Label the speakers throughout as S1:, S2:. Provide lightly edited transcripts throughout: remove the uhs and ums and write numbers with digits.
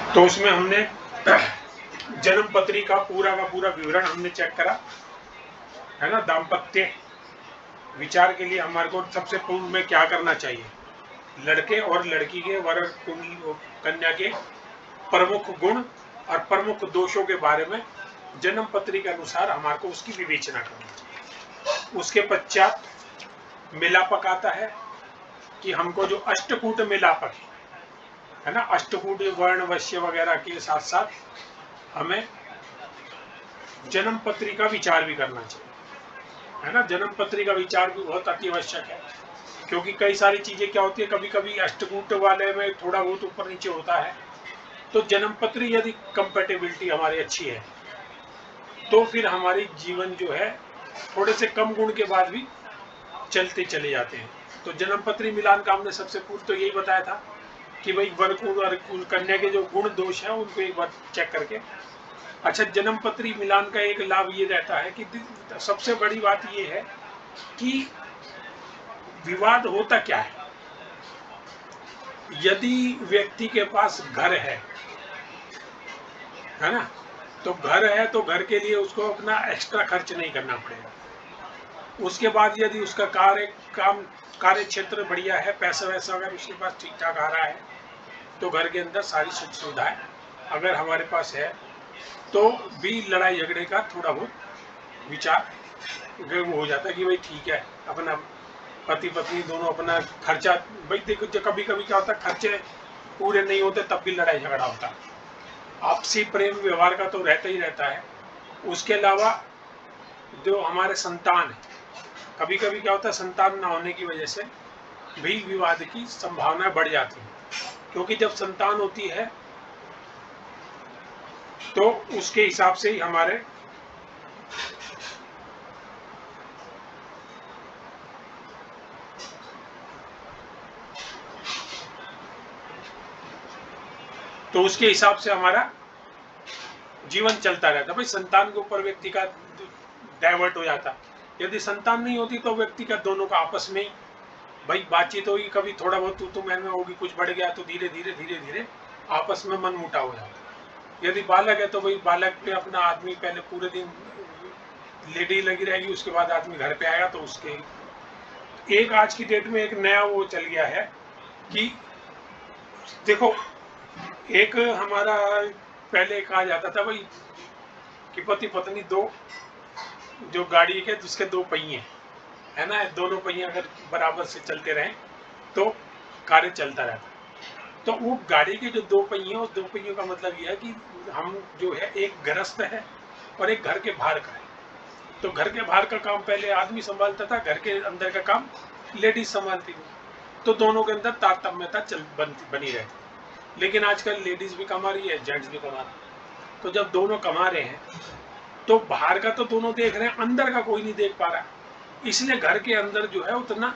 S1: तो उसमें हमने जन्म पत्री का पूरा विवरण हमने चेक करा, है ना। दाम्पत्य विचार के लिए हमारे को सबसे पूर्व में क्या करना चाहिए, लड़के और लड़की के वर कन्या के प्रमुख गुण और प्रमुख दोषों के बारे में जन्म पत्री के अनुसार हमारे को उसकी विवेचना करनी चाहिए। उसके पश्चात मिलापक आता है कि हमको जो अष्टकूट मिलापक है ना, अष्टकूट वर्ण वश्य वगैरह के साथ साथ हमें जन्म पत्री का विचार भी करना चाहिए, है ना। जन्म पत्री का विचार भी बहुत अति आवश्यक है, क्योंकि कई सारी चीजें क्या होती है, कभी कभी अष्टकूट वाले में थोड़ा बहुत ऊपर नीचे होता है, तो जन्म पत्री यदि कंपेटेबिलिटी हमारी अच्छी है तो फिर हमारी जीवन जो है थोड़े से कम गुण के बाद भी चलते चले जाते हैं। तो जन्म पत्री मिलान का हमने सबसे पूर्व तो यही बताया था कि भाई वर और कन्या के जो गुण दोष है उनको एक बार चेक करके। अच्छा, जन्म पत्री मिलान का एक लाभ ये रहता है कि सबसे बड़ी बात ये है कि विवाद होता क्या है, यदि व्यक्ति के पास घर है ना, तो घर है तो घर के लिए उसको अपना एक्स्ट्रा खर्च नहीं करना पड़ेगा। उसके बाद यदि उसका कार्य क्षेत्र बढ़िया है, पैसा वैसा अगर उसके पास ठीक ठाक आ रहा है, तो घर के अंदर सारी सुख सुविधाएं अगर हमारे पास है तो भी लड़ाई झगड़े का थोड़ा बहुत विचार हो जाता है कि भाई ठीक है, अपना पति पत्नी दोनों अपना खर्चा, भाई देखो जो कभी कभी क्या होता है, खर्चे पूरे नहीं होते तब भी लड़ाई झगड़ा होता है। आपसी प्रेम व्यवहार का तो रहता ही रहता है। उसके अलावा जो हमारे संतान है, कभी कभी क्या होता है, संतान ना होने की वजह से भी विवाद की संभावना बढ़ जाती है, क्योंकि जब संतान होती है तो उसके हिसाब से ही हमारे हमारा जीवन चलता रहता। भाई संतान के ऊपर व्यक्ति का डाइवर्ट हो जाता। यदि संतान नहीं होती तो व्यक्ति का दोनों का आपस में ही भाई बातचीत होगी, कभी थोड़ा बहुत तू मैं होगी, कुछ बढ़ गया तो धीरे धीरे आपस में मन मुटाव हो जाता। यदि बालक है तो भाई बालक पे अपना आदमी पहले पूरे दिन लेडी लगी रहेगी, उसके बाद आदमी घर पे आएगा तो उसके एक आज की डेट में एक नया वो चल गया है कि देखो, एक हमारा पहले कहा जाता था भाई कि पति पत्नी दो, जो गाड़ी के जिसके दो पहिए है ना, दोनों पहिए अगर बराबर से चलते रहें तो कार्य चलता रहता। तो वो गाड़ी के जो दो पहिए, उस दो पहियों का मतलब यह है कि हम जो है एक गृहस्थ है और एक घर के बाहर का है। तो घर के बाहर का काम पहले आदमी संभालता था, घर के अंदर का काम लेडीज संभालती थी, तो दोनों के अंदर तारतम्यता बनी रहती। लेकिन आजकल लेडीज भी कमा रही है, जेंट्स भी कमा रहे हैं। तो जब दोनों कमा रहे हैं तो बाहर का तो दोनों देख रहे हैं, अंदर का कोई नहीं देख पा रहा, इसलिए घर के अंदर जो है उतना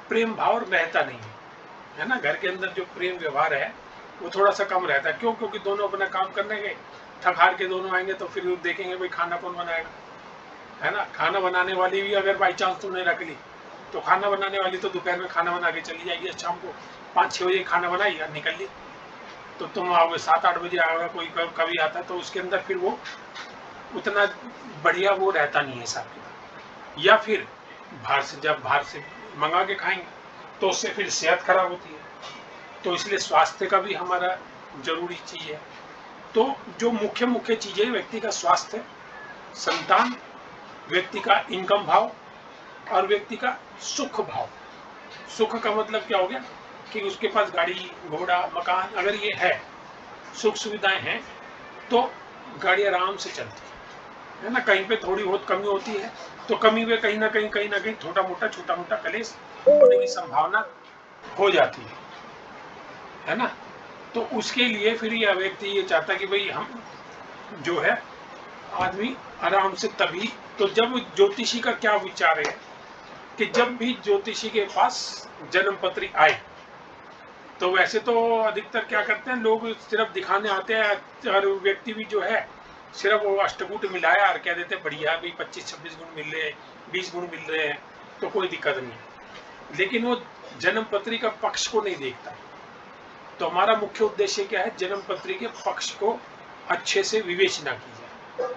S1: प्रेम भाव रहता नहीं है ना। घर के अंदर जो प्रेम व्यवहार है वो थोड़ा सा कम रहता है। क्यों? क्योंकि दोनों अपना काम करने गए, थक हार के दोनों आएंगे तो फिर देखेंगे भाई खाना कौन बनाएगा, है ना। खाना बनाने वाली भी अगर बाई चांस तुमने रख ली तो खाना बनाने वाली तो दोपहर में खाना बना के चली जाएगी, शाम को 5-6 बजे खाना बनाई और निकल ली, तो तुम आओगे 7-8 बजे आओगे, कोई कभी आता तो उसके अंदर फिर वो उतना बढ़िया वो रहता नहीं है साहब। या फिर जब बाहर से मंगा के खाएंगे तो उससे फिर सेहत खराब होती है, तो इसलिए स्वास्थ्य का भी हमारा जरूरी चीज है। तो जो मुख्य चीजें, व्यक्ति का स्वास्थ्य, संतान, व्यक्ति का इनकम भाव और व्यक्ति का सुख भाव। सुख का मतलब क्या हो गया कि उसके पास गाड़ी घोड़ा मकान अगर ये है, सुख सुविधाएं हैं, तो गाड़ी आराम से चलती है ना। कहीं पे थोड़ी बहुत कमी होती है तो कमी में कहीं ना कहीं छोटा मोटा कलेश होने की संभावना हो जाती है ना। तो उसके लिए फिर यह व्यक्ति ये चाहता कि भाई हम जो है आदमी आराम से, तभी तो जब ज्योतिषी का क्या विचार है कि जब भी ज्योतिषी के पास जन्म पत्री आए, तो वैसे तो अधिकतर क्या करते हैं लोग, सिर्फ दिखाने आते हैं, और व्यक्ति भी जो है सिर्फ वो अष्टकूट मिलाया और कह देते बढ़िया भाई 25-26 गुण मिल रहे हैं, 20 गुण मिल रहे हैं, तो कोई दिक्कत नहीं। लेकिन वो जन्म पत्री का पक्ष को नहीं देखता, तो हमारा मुख्य उद्देश्य क्या है, जन्म पत्री के पक्ष को अच्छे से विवेचना की जाए।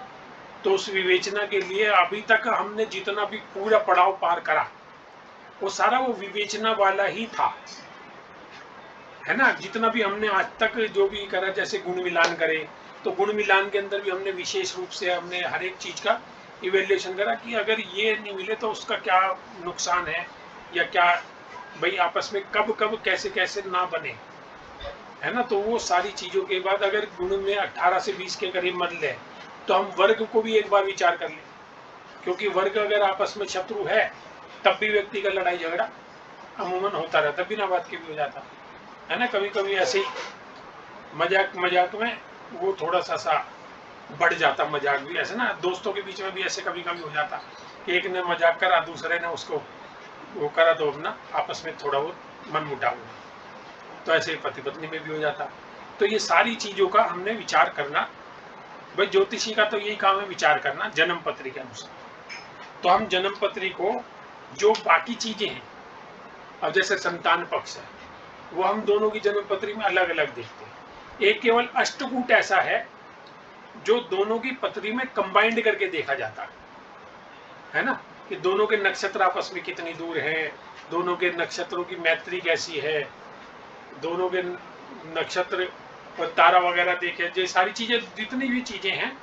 S1: तो उस विवेचना के लिए अभी तक हमने जितना भी पूरा पड़ाव पार करा वो सारा वो विवेचना वाला ही था, है ना। जितना भी हमने आज तक जो भी करा, जैसे गुण मिलान करे तो गुण मिलान के अंदर भी हमने विशेष रूप से हमने हर एक चीज का इवेल्युएशन करा कि अगर ये नहीं मिले तो उसका क्या नुकसान है, या क्या भाई आपस में कब कब कैसे कैसे ना बने, है ना। तो वो सारी चीजों के बाद अगर गुण में 18 से 20 के करीब मन ले तो हम वर्ग को भी एक बार विचार कर लें, क्योंकि वर्ग अगर आपस में शत्रु है तब भी व्यक्ति का लड़ाई झगड़ा अमूमन होता रहता, बिना बात के भी हो जाता है ना। कभी कभी ऐसे ही मजाक मजाक में वो थोड़ा सा बढ़ जाता, मजाक भी ऐसे ना, दोस्तों के बीच में भी ऐसे कभी कभी हो जाता कि एक ने मजाक करा, दूसरे ने उसको वो करा, तो अपना आपस में थोड़ा बहुत मन मुटाव हुआ। तो ऐसे पति पत्नी में भी हो जाता। तो ये सारी चीजों का हमने विचार करना, भाई ज्योतिषी का तो यही काम है, विचार करना जन्म पत्री के अनुसार। तो हम जन्म पत्री को जो बाकी चीजें हैं, अब जैसे संतान पक्ष है वो हम दोनों की जन्म पत्री में अलग अलग देखते हैं। एक केवल अष्टकूट ऐसा है जो दोनों की पत्री में कंबाइंड करके देखा जाता है ना, कि दोनों के नक्षत्र आपस में कितनी दूर हैं, दोनों के नक्षत्रों की मैत्री कैसी है, दोनों के नक्षत्र और तारा वगैरह देखे, ये सारी चीजें जितनी भी चीजें हैं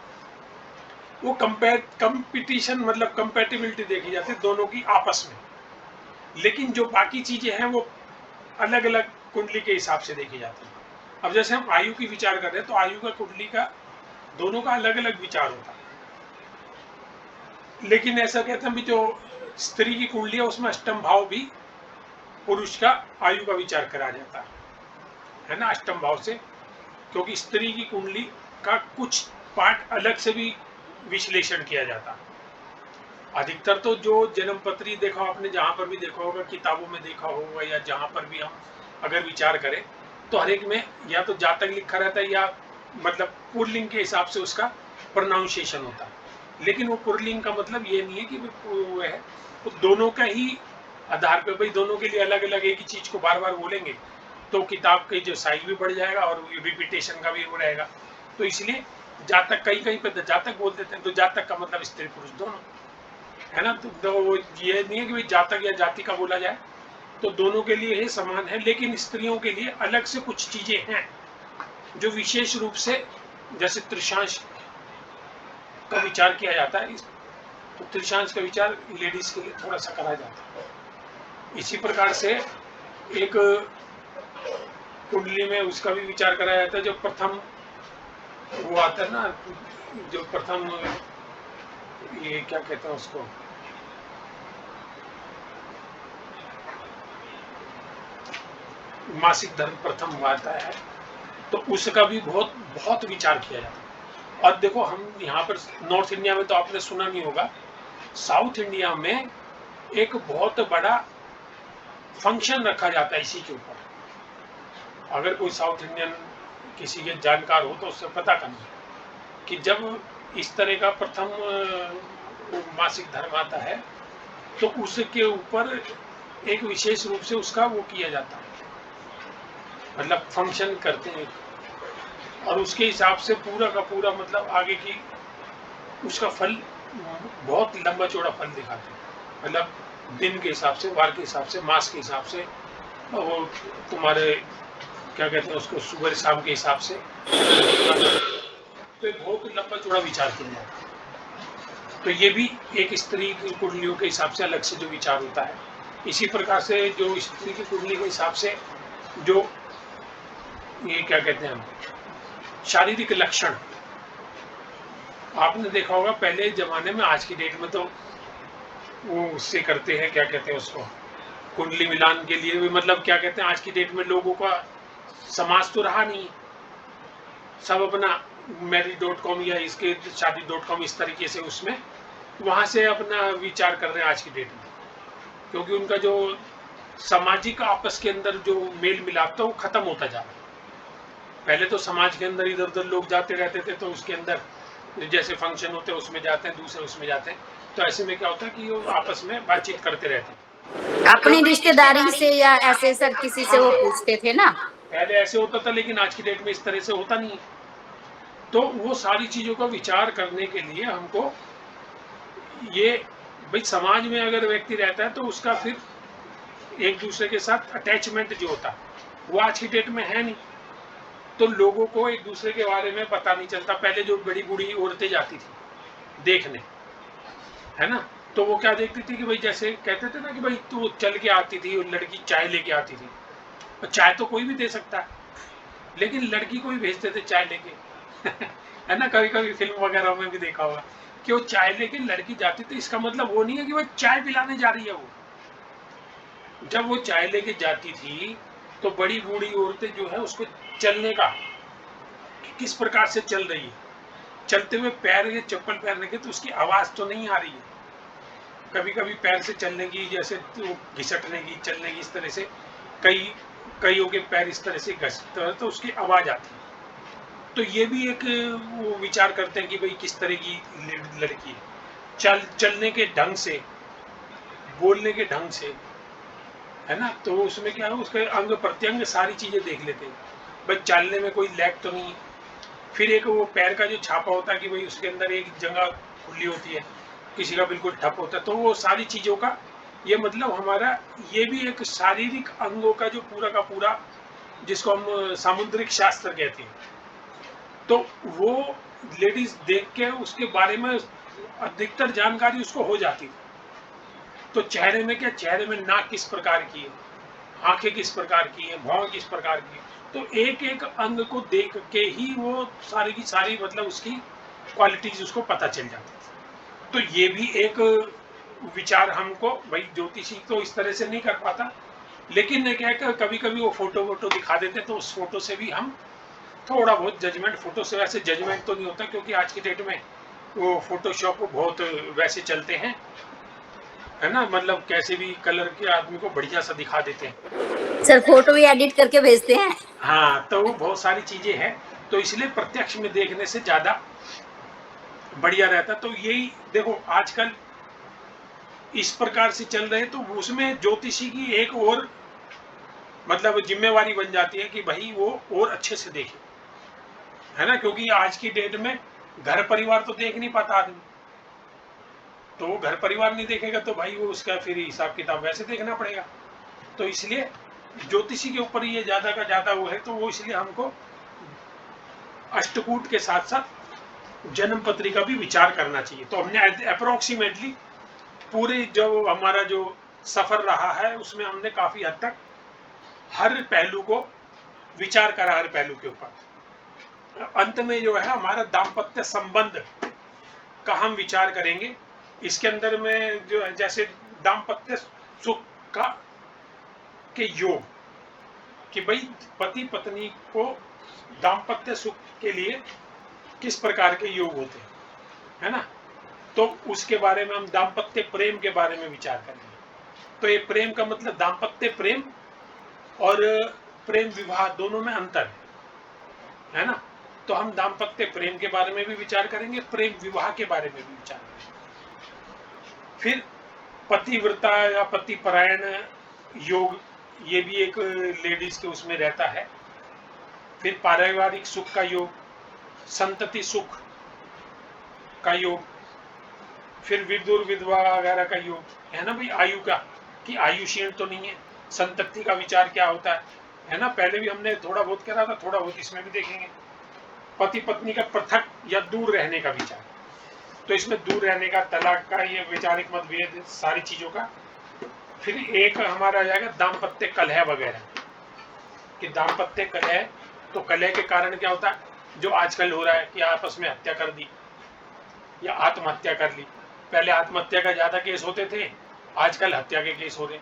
S1: वो कंपटीशन मतलब कंपैटिबिलिटी देखी जाती है दोनों की आपस में। लेकिन जो बाकी चीजें हैं वो अलग अलग कुंडली के हिसाब से देखी जाती है। अब जैसे हम आयु की विचार कर रहे हैं तो आयु का कुंडली का दोनों का अलग अलग विचार होता है। लेकिन ऐसा कहते हैं भी जो स्त्री की कुंडली है उसमें अष्टम भाव भी पुरुष का आयु का विचार करा जाता है ना, अष्टम भाव से, क्योंकि स्त्री की कुंडली का कुछ पार्ट अलग से भी विश्लेषण किया जाता है। अधिकतर तो जो जन्म पत्री देखा आपने, जहां पर भी देखा होगा, किताबों में देखा होगा, या जहां पर भी हम अगर विचार करें तो हर एक में या तो जातक लिखा रहता है या मतलब पुल्लिंग के हिसाब से उसका प्रोनाउंसिएशन होता है। लेकिन वो पुल्लिंग का मतलब ये नहीं है कि वो है, वो दोनों का ही आधार पे, भाई दोनों के लिए अलग अलग एक ही चीज को बार बार बोलेंगे तो किताब के जो साइज भी बढ़ जाएगा और रिपीटेशन का भी वो रहेगा। तो इसलिए जातक कहीं कहीं पे जातक बोल देते हैं, तो जातक का मतलब स्त्री पुरुष दोनों, है ना। तो वो ये नहीं है कि भाई जातक या जाति का बोला जाए, तो दोनों के लिए ही समान है। लेकिन स्त्रियों के लिए अलग से कुछ चीजें हैं जो विशेष रूप से, जैसे त्रिशांश का विचार किया जाता है, तो त्रिशांश का विचार लेडीज के लिए थोड़ा सा करा जाता है। इसी प्रकार से एक कुंडली में उसका भी विचार करा जाता है, जो प्रथम वो आता है ना, जो प्रथम ये क्या कहते हैं उसको, मासिक धर्म प्रथम आता है, तो उसका भी बहुत बहुत विचार किया जाता है। और देखो हम यहाँ पर नॉर्थ इंडिया में तो आपने सुना नहीं होगा, साउथ इंडिया में एक बहुत बड़ा फंक्शन रखा जाता है इसी के ऊपर। अगर कोई साउथ इंडियन किसी के जानकार हो तो उससे पता करना कि जब इस तरह का प्रथम मासिक धर्म आता है तो उसके ऊपर एक विशेष रूप से उसका वो किया जाता है, मतलब फंक्शन करते हैं और उसके हिसाब से पूरा का पूरा मतलब आगे की उसका फल बहुत लंबा चौड़ा फल दिखाते हैं, मतलब दिन के हिसाब से, वार के हिसाब से, मास के हिसाब से, वो तुम्हारे क्या कहते हैं उसको, सुबह शाम के हिसाब से, तो बहुत लंबा चौड़ा विचार किया जाता है। तो ये भी एक स्त्री की कुंडलियों के हिसाब से अलग से जो विचार होता है। इसी प्रकार से जो स्त्री की कुंडली के हिसाब से जो ये क्या कहते हैं हम शारीरिक लक्षण, आपने देखा होगा पहले जमाने में, आज की डेट में तो वो उससे करते हैं, क्या कहते हैं उसको, कुंडली मिलान के लिए भी, मतलब क्या कहते हैं आज की डेट में लोगों का समाज तो रहा नहीं, सब अपना marriage.com या इसके शादी.com इस तरीके से उसमें वहां से अपना विचार कर रहे हैं आज की डेट में, क्योंकि उनका जो सामाजिक आपस के अंदर जो मेल मिलाप था वो खत्म होता जा रहा है। पहले तो समाज के अंदर इधर उधर लोग जाते रहते थे, तो उसके अंदर जैसे फंक्शन होते हैं उसमें जाते हैं, दूसरे उसमें जाते हैं, तो ऐसे में क्या होता है कि वो आपस में बातचीत करते रहते हैं
S2: अपनी रिश्तेदारी से या ऐसे सर किसी से वो पूछते थे ना,
S1: पहले ऐसे होता था, लेकिन आज की डेट में इस तरह से होता नहीं है। तो वो सारी चीज़ों का विचार करने के लिए हमको ये, भाई समाज में अगर व्यक्ति रहता है तो उसका फिर एक दूसरे के साथ अटैचमेंट जो होता है वो आज की डेट में है नहीं। तो लोगों को एक दूसरे के बारे में पता नहीं चलता। पहले जो बड़ी बूढ़ी औरतें जाती थी देखने, है ना, तो वो क्या देखती थी कि भाई जैसे कहते थे ना कि भाई तू चल के आती थी और लड़की चाय लेके आती थी। तो चाय तो कोई भी दे सकता है, लेकिन लड़की को ही भेजते थे चाय लेके है ना, कभी कभी फिल्म वगैरह में भी देखा होगा कि वो चाय लेके लड़की जाती थी। इसका मतलब वो नहीं है कि वो चाय पिलाने जा रही है। वो जब वो चाय लेके जाती थी तो बड़ी बूढ़ी औरतें जो है उसको चलने का, किस प्रकार से चल रही है, चलते हुए पैर या चप्पल पहनने के तो उसकी आवाज तो नहीं आ रही है। कभी कभी पैर से चलने की, जैसे तो घिसटने की, चलने की, इस तरह से कईयों के पैर इस तरह से घसते हैं तो उसकी आवाज आती है। तो ये भी एक वो विचार करते हैं कि भाई किस तरह की लड़की है, चलने के ढंग से, बोलने के ढंग से, है ना। तो उसमें क्या है, उसके अंग प्रत्यंग सारी चीजें देख लेते हैं। भाई चलने में कोई लैग तो नहीं। फिर एक वो पैर का जो छापा होता है कि भाई उसके अंदर एक जगह खुली होती है, किसी का बिल्कुल ठप होता है। तो वो सारी चीजों का ये मतलब हमारा ये भी एक शारीरिक अंगों का जो पूरा का पूरा, जिसको हम सामुद्रिक शास्त्र कहते हैं, तो वो लेडीज देख के उसके बारे में अधिकतर जानकारी उसको हो जाती थी। तो चेहरे में क्या, चेहरे में नाक किस प्रकार की है, आंखें किस प्रकार की है, भौं किस प्रकार की है, तो एक एक अंग को देख के ही वो सारी की सारी मतलब उसकी क्वालिटीज उसको पता चल जाती थी। तो ये भी एक विचार हमको, भाई ज्योतिषी तो इस तरह से नहीं कर पाता, लेकिन क्या है कभी कभी वो फोटो वोटो दिखा देते तो उस फोटो से भी हम थोड़ा बहुत जजमेंट, फोटो से वैसे जजमेंट तो नहीं होता क्योंकि आज की डेट में वो फोटोशॉप बहुत वैसे चलते हैं, है ना, मतलब कैसे भी कलर के आदमी को बढ़िया सा दिखा देते हैं।
S2: सर फोटो भी एडिट करके भेजते हैं।
S1: हाँ, तो वो बहुत सारी चीजें हैं, तो इसलिए प्रत्यक्ष में देखने से ज्यादा बढ़िया रहता। तो यही देखो आजकल इस प्रकार से चल रहे, तो उसमें ज्योतिषी की एक और मतलब जिम्मेवारी बन जाती है कि भाई वो और अच्छे से देखे, है ना, क्योंकि आज की डेट में घर परिवार तो देख नहीं पाता आदमी। तो वो घर परिवार नहीं देखेगा तो भाई वो उसका फिर हिसाब किताब वैसे देखना पड़ेगा। तो इसलिए ज्योतिषी के ऊपर ये ज्यादा का ज्यादा वो है, तो वो इसलिए हमको अष्टकूट के साथ साथ जन्म पत्रिका भी विचार करना चाहिए। तो हमने अप्रोक्सीमेटली पूरे जो हमारा जो सफर रहा है उसमें हमने काफी हद तक हर पहलू को विचार करा, हर पहलू के ऊपर। अंत में जो है हमारा दाम्पत्य संबंध का हम विचार करेंगे। इसके अंदर में जो है जैसे दाम्पत्य सुख का के योग, कि भाई पति पत्नी को दाम्पत्य सुख के लिए किस प्रकार के योग होते हैं, है ना, तो उसके बारे में हम दाम्पत्य प्रेम के बारे में विचार करेंगे। तो ये प्रेम का मतलब दाम्पत्य प्रेम और प्रेम विवाह दोनों में अंतर है ना। तो हम दाम्पत्य प्रेम के बारे में भी विचार करेंगे, प्रेम विवाह के बारे में भी विचार करेंगे। फिर पतिव्रता या पतिपरायण योग, ये भी एक लेडीज के उसमें रहता है। फिर पारिवारिक सुख का योग, संतति सुख का योग, फिर विदुर विधवा वगैरह का योग, है ना भाई, आयु का कि आयु क्षीण तो नहीं है, संतति का विचार क्या होता है ना, पहले भी हमने थोड़ा बहुत करा था, थोड़ा बहुत इसमें भी देखेंगे। पति पत्नी का पृथक या दूर रहने का विचार, तो इसमें दूर रहने का, तलाक का, ये वैचारिक मतभेद, सारी चीजों का। फिर एक हमारा आ जाएगा दाम्पत्य कलह वगैरह, कि दाम्पत्य कलह, तो कलह के कारण क्या होता है, जो आजकल हो रहा है कि आपस में हत्या कर दी या आत्महत्या कर ली। पहले आत्महत्या का ज्यादा केस होते थे, आजकल हत्या के केस हो रहे।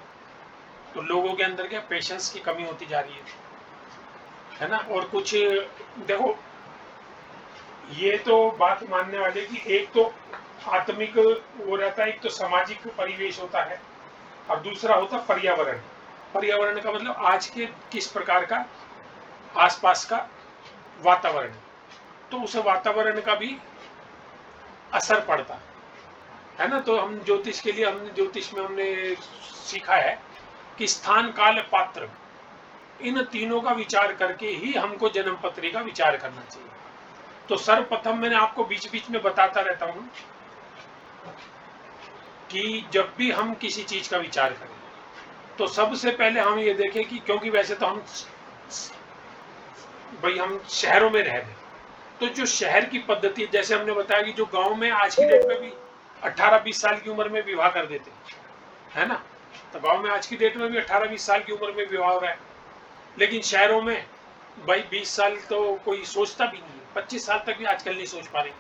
S1: तो लोगों के अंदर क्या पेशेंस की कमी होती जा रही है ना। और कुछ देखो, ये तो बात मानने वाले की एक तो आत्मिक वो रहता है, एक तो सामाजिक परिवेश होता है और दूसरा होता पर्यावरण। पर्यावरण का मतलब आज के किस प्रकार का आसपास का वातावरण, तो उस वातावरण का भी असर पड़ता है ना। तो हम ज्योतिष के लिए, हमने ज्योतिष में हमने सीखा है कि स्थान काल पात्र, इन तीनों का विचार करके ही हमको जन्म पत्री का विचार करना चाहिए। तो सर्वप्रथम मैंने आपको बीच बीच में बताता रहता हूं कि जब भी हम किसी चीज का विचार करें तो सबसे पहले हम ये देखें कि, क्योंकि वैसे तो हम शहरों में रह रहे, तो जो शहर की पद्धति, जैसे हमने बताया कि जो गांव में आज की डेट में भी 18-20 साल की उम्र में विवाह कर देते है ना, तो गांव में आज की डेट में भी 18-20 साल की उम्र में विवाह हो रहा है। लेकिन शहरों में भाई 20 साल तो कोई सोचता भी नहीं है, 25 साल तक भी आजकल नहीं सोच पा रहे,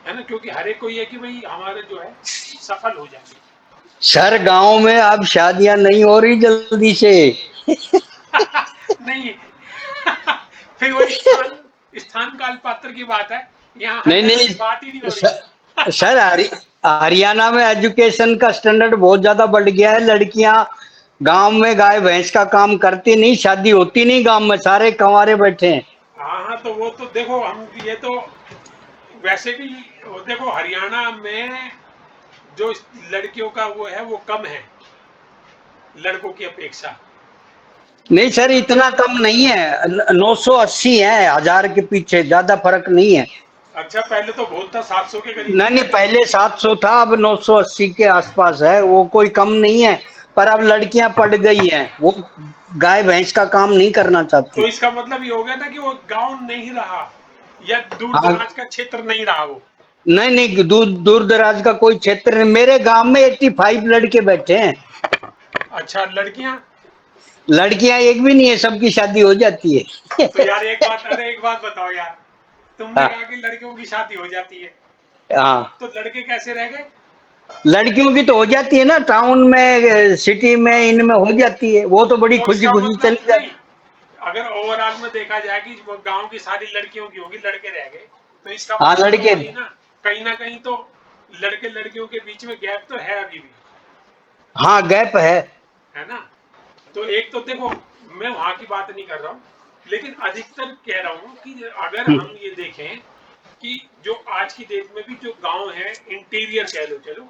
S1: है ना, क्योंकि हर एक को ये कि भाई हमारे जो है सफल हो जाए।
S3: सर गांव में अब शादियां नहीं हो रही जल्दी से।
S1: नहीं फिर वही स्थान काल पात्र की बात है, यहाँ
S3: नहीं
S1: हरियाणा
S3: नहीं
S1: की बात ही नहीं हो
S3: सर हरियाणा में एजुकेशन का स्टैंडर्ड बहुत ज्यादा बढ़ गया है। लड़कियां गांव में गाय भैंस का काम करती नहीं, शादी होती नहीं गांव में, सारे कंवारे बैठे हैं।
S1: हाँ हाँ, तो वो तो देखो, हम ये तो वैसे भी वो देखो हरियाणा में जो लड़कियों का वो है वो कम है लड़कों की अपेक्षा।
S3: नहीं सर इतना कम नहीं है, 980 है, 1000 के पीछे, ज्यादा फर्क नहीं है।
S1: अच्छा, पहले तो बहुत था, 700 के करीब
S3: नहीं
S1: थी।
S3: नहीं, पहले 700 था, अब 980 के आसपास है, वो कोई कम नहीं है। पर अब लड़कियां पढ़ गई हैं, वो गाय भैंस का काम नहीं करना चाहती।
S1: तो इसका मतलब ये हो गया ना कि वो गांव नहीं रहा या दूर
S3: हाँ,
S1: दराज का क्षेत्र नहीं रहा वो।
S3: नहीं नहीं, दूर दूर दराज का कोई क्षेत्र नहीं। मेरे गांव में 85 लड़के बैठे हैं।
S1: अच्छा, लड़कियां?
S3: लड़कियां एक भी नहीं है, सबकी शादी हो जाती है।
S1: तो यार एक बात बताओ यार, तुमने
S3: हाँ
S1: कहा कि लड़कियों की शादी हो जाती है,
S3: हाँ,
S1: तो लड़के कैसे रह गए?
S3: लड़कियों की तो हो जाती है ना, टाउन में सिटी में इनमें हो जाती है, वो तो बड़ी
S1: तो
S3: खुशी
S1: इसका
S3: खुशी
S1: मतलब
S3: चली
S1: नहीं,
S3: जाती।
S1: अगर ओवरऑल में देखा जाए कि वो गांव की सारी लड़कियों की होगी, लड़के रह गए, तो इसका
S3: हाँ
S1: मतलब तो
S3: लड़के,
S1: वही ना कहीं तो लड़के लड़कियों के बीच में गैप तो है अभी भी,
S3: हाँ गैप है।
S1: है ना। तो एक तो देखो, मैं वहां की बात नहीं कर रहा हूँ, लेकिन अधिकतर कह रहा हूँ कि अगर हम ये देखें कि जो आज की डेट में भी जो गांव है, इंटीरियर कह लो, चलो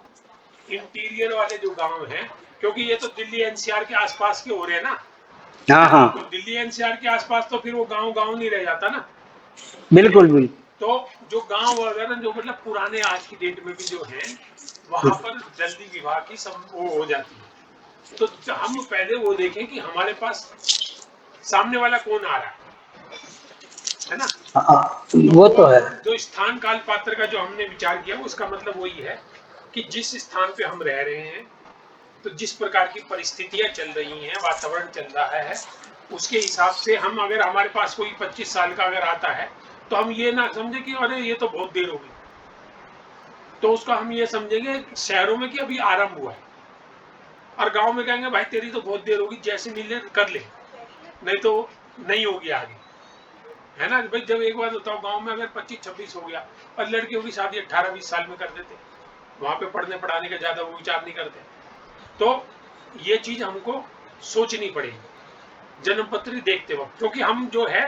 S1: इंटीरियर वाले जो गांव हैं, क्योंकि ये तो दिल्ली एनसीआर के आसपास के हो रहे हैं ना,
S3: हाँ हाँ,
S1: तो दिल्ली एनसीआर के आसपास तो फिर वो गांव गांव नहीं रह जाता ना।
S3: बिल्कुल बिल्कुल।
S1: तो जो गांव वगैरह जो मतलब पुराने आज की डेट में भी जो है, वहां पर जल्दी विवाह की सब वो हो जाती है। तो हम पहले वो देखें कि हमारे पास सामने वाला कौन आ रहा है ना।
S3: हाँ,
S1: तो
S3: वो तो है।
S1: जो स्थान काल पात्र का जो हमने विचार किया, उसका मतलब वही है कि जिस स्थान पे हम रह रहे हैं, तो जिस प्रकार की परिस्थितियां चल रही हैं, वातावरण चल रहा है, उसके हिसाब से हम, अगर हमारे पास कोई 25 साल का अगर आता है, तो हम ये ना समझे कि अरे ये तो बहुत देर हो गई, तो उसका हम ये समझेंगे शहरों में कि अभी आरंभ हुआ है, और गांव में कहेंगे भाई तेरी तो बहुत देर होगी, जैसे मिले कर ले, नहीं तो नहीं होगी आगे, है ना भाई। जब एक बार बताओ, गांव में अगर 25-26 हो गया और लड़कियों की शादी 18-20 साल में कर देते, वहां पे पढ़ने पढ़ाने का ज्यादा वो विचार नहीं करते, तो ये चीज हमको सोचनी पड़ेगी जन्म पत्री देखते वक्त, क्योंकि हम जो है